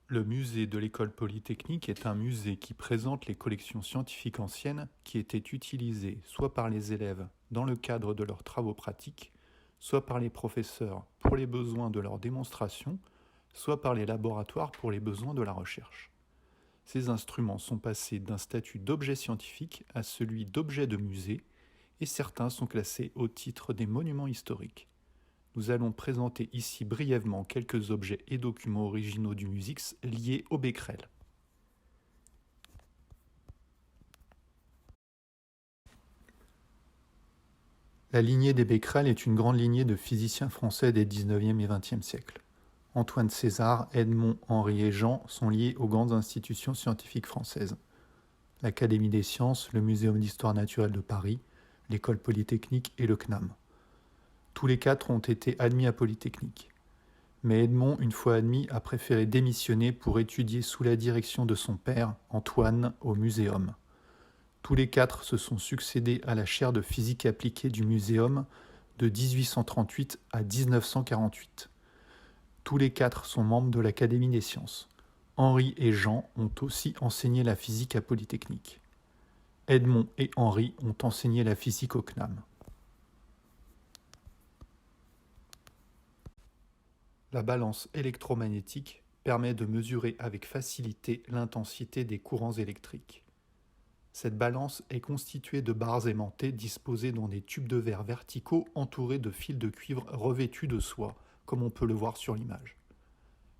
Le musée de l'École polytechnique est un musée qui présente les collections scientifiques anciennes qui étaient utilisées soit par les élèves dans le cadre de leurs travaux pratiques, soit par les professeurs pour les besoins de leurs démonstrations, soit par les laboratoires pour les besoins de la recherche. Ces instruments sont passés d'un statut d'objet scientifique à celui d'objet de musée, et certains sont classés au titre des monuments historiques. Nous allons présenter ici brièvement quelques objets et documents originaux du Musix liés au Becquerel. La lignée des Becquerel est une grande lignée de physiciens français des 19e et 20e siècles. Antoine César, Edmond, Henri et Jean sont liés aux grandes institutions scientifiques françaises. L'Académie des sciences, le Muséum d'histoire naturelle de Paris, l'École polytechnique et le CNAM. Tous les quatre ont été admis à Polytechnique. Mais Edmond, une fois admis, a préféré démissionner pour étudier sous la direction de son père, Antoine, au Muséum. Tous les quatre se sont succédés à la chaire de physique appliquée du Muséum de 1838 à 1948. Tous les quatre sont membres de l'Académie des sciences. Henri et Jean ont aussi enseigné la physique à Polytechnique. Edmond et Henri ont enseigné la physique au CNAM. La balance électromagnétique permet de mesurer avec facilité l'intensité des courants électriques. Cette balance est constituée de barres aimantées disposées dans des tubes de verre verticaux entourés de fils de cuivre revêtus de soie, comme on peut le voir sur l'image.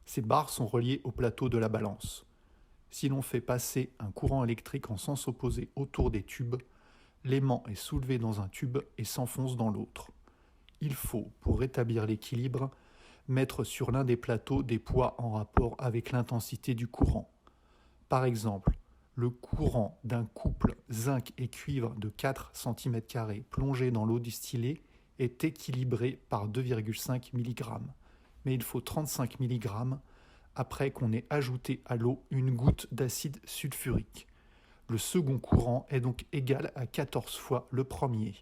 Ces barres sont reliées au plateau de la balance. Si l'on fait passer un courant électrique en sens opposé autour des tubes, l'aimant est soulevé dans un tube et s'enfonce dans l'autre. Il faut, pour rétablir l'équilibre, mettre sur l'un des plateaux des poids en rapport avec l'intensité du courant. Par exemple, le courant d'un couple zinc et cuivre de 4 cm² plongé dans l'eau distillée est équilibré par 2,5 mg, mais il faut 35 mg après qu'on ait ajouté à l'eau une goutte d'acide sulfurique. Le second courant est donc égal à 14 fois le premier.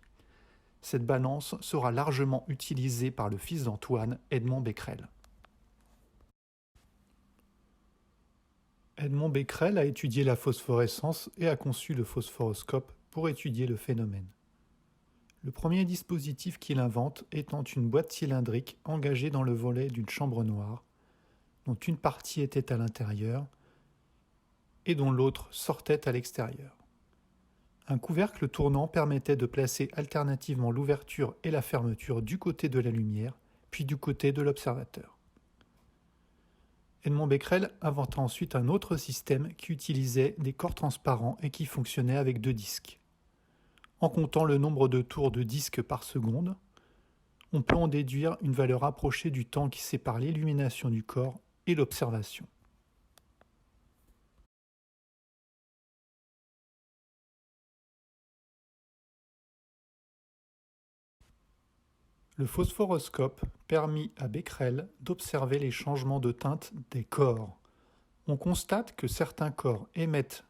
Cette balance sera largement utilisée par le fils d'Antoine, Edmond Becquerel. Edmond Becquerel a étudié la phosphorescence et a conçu le phosphoroscope pour étudier le phénomène. Le premier dispositif qu'il invente étant une boîte cylindrique engagée dans le volet d'une chambre noire, dont une partie était à l'intérieur et dont l'autre sortait à l'extérieur. Un couvercle tournant permettait de placer alternativement l'ouverture et la fermeture du côté de la lumière, puis du côté de l'observateur. Edmond Becquerel inventa ensuite un autre système qui utilisait des corps transparents et qui fonctionnait avec 2 disques. En comptant le nombre de tours de disques par seconde, on peut en déduire une valeur approchée du temps qui sépare l'illumination du corps et l'observation. Le phosphoroscope permit à Becquerel d'observer les changements de teinte des corps. On constate que certains corps émettent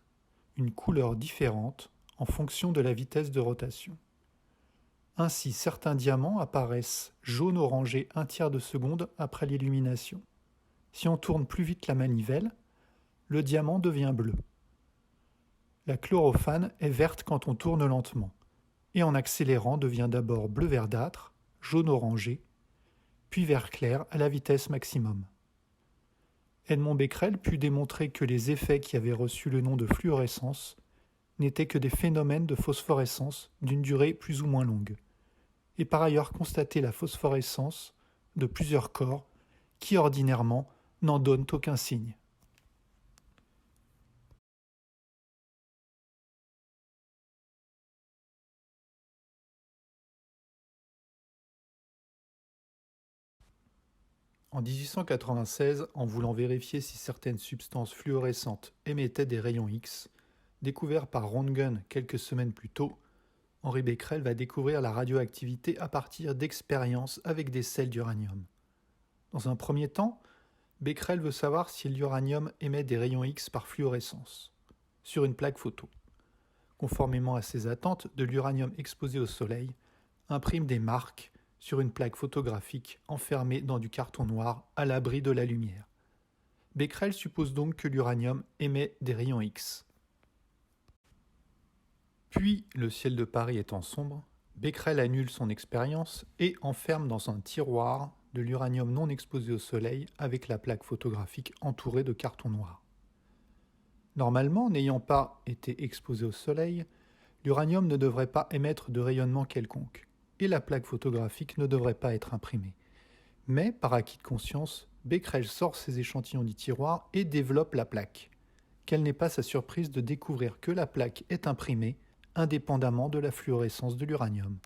une couleur différente en fonction de la vitesse de rotation. Ainsi, certains diamants apparaissent jaune-orangé un tiers de seconde après l'illumination. Si on tourne plus vite la manivelle, le diamant devient bleu. La chlorophane est verte quand on tourne lentement, et en accélérant devient d'abord bleu verdâtre, jaune-orangé, puis vert clair à la vitesse maximum. Edmond Becquerel put démontrer que les effets qui avaient reçu le nom de fluorescence n'étaient que des phénomènes de phosphorescence d'une durée plus ou moins longue, et par ailleurs constater la phosphorescence de plusieurs corps qui ordinairement n'en donnent aucun signe. En 1896, en voulant vérifier si certaines substances fluorescentes émettaient des rayons X, découverts par Röntgen quelques semaines plus tôt, Henri Becquerel va découvrir la radioactivité à partir d'expériences avec des sels d'uranium. Dans un premier temps, Becquerel veut savoir si l'uranium émet des rayons X par fluorescence, sur une plaque photo. Conformément à ses attentes, de l'uranium exposé au soleil imprime des marques sur une plaque photographique enfermée dans du carton noir à l'abri de la lumière. Becquerel suppose donc que l'uranium émet des rayons X. Puis, le ciel de Paris étant sombre, Becquerel annule son expérience et enferme dans un tiroir de l'uranium non exposé au soleil avec la plaque photographique entourée de carton noir. Normalement, n'ayant pas été exposé au soleil, l'uranium ne devrait pas émettre de rayonnement quelconque, et la plaque photographique ne devrait pas être imprimée. Mais, par acquis de conscience, Becquerel sort ses échantillons du tiroir et développe la plaque. Quelle n'est pas sa surprise de découvrir que la plaque est imprimée, indépendamment de la fluorescence de l'uranium.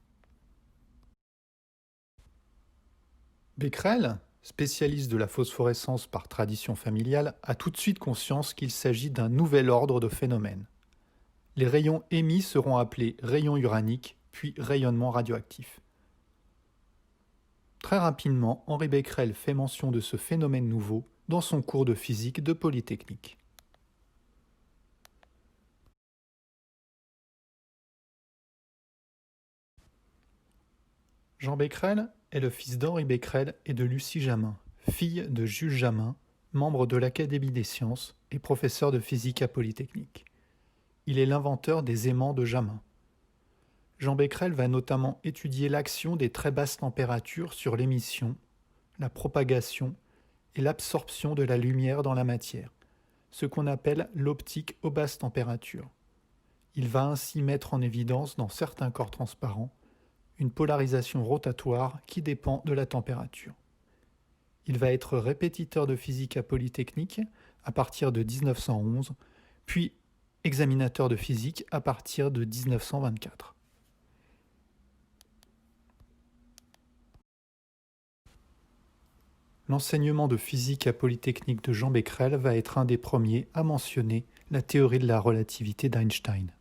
Becquerel, spécialiste de la phosphorescence par tradition familiale, a tout de suite conscience qu'il s'agit d'un nouvel ordre de phénomènes. Les rayons émis seront appelés rayons uraniques, puis rayonnement radioactif. Très rapidement, Henri Becquerel fait mention de ce phénomène nouveau dans son cours de physique de Polytechnique. Jean Becquerel est le fils d'Henri Becquerel et de Lucie Jamin, fille de Jules Jamin, membre de l'Académie des sciences et professeur de physique à Polytechnique. Il est l'inventeur des aimants de Jamin. Jean Becquerel va notamment étudier l'action des très basses températures sur l'émission, la propagation et l'absorption de la lumière dans la matière, ce qu'on appelle l'optique aux basses températures. Il va ainsi mettre en évidence dans certains corps transparents une polarisation rotatoire qui dépend de la température. Il va être répétiteur de physique à Polytechnique à partir de 1911, puis examinateur de physique à partir de 1924. L'enseignement de physique à Polytechnique de Jean Becquerel va être un des premiers à mentionner la théorie de la relativité d'Einstein.